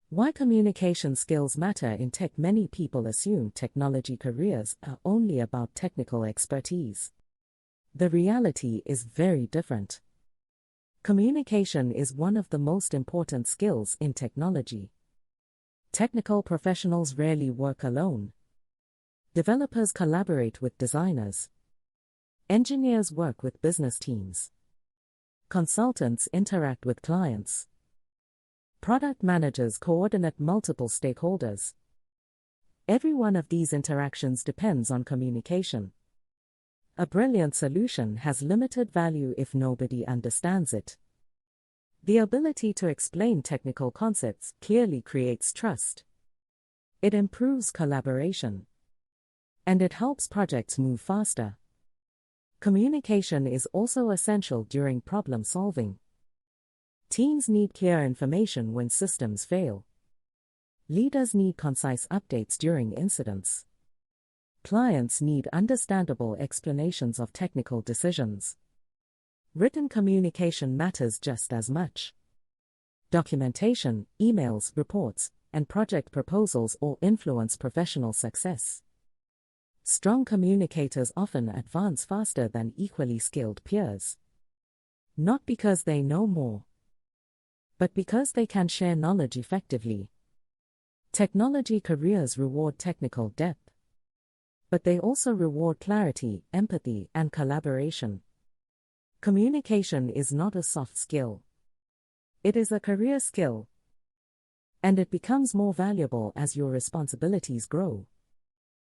Why communication skills matter in tech. Many people assume technology careers are only about technical expertise. The reality is very different. Communication is one of the most important skills in technology. Technical professionals rarely work alone. Developers collaborate with designers. Engineers work with business teams. Consultants interact with clients. Product managers coordinate multiple stakeholders. Every one of these interactions depends on communication. A brilliant solution has limited value if nobody understands it. The ability to explain technical concepts clearly creates trust. It improves collaboration. And it helps projects move faster. Communication is also essential during problem solving. Teams need clear information when systems fail. Leaders need concise updates during incidents. Clients need understandable explanations of technical decisions. Written communication matters just as much. Documentation, emails, reports, and project proposals all influence professional success. Strong communicators often advance faster than equally skilled peers. Not because they know more, but because they can share knowledge effectively. Technology careers reward technical depth, but they also reward clarity, empathy, and collaboration. Communication is not a soft skill. It is a career skill, and it becomes more valuable as your responsibilities grow.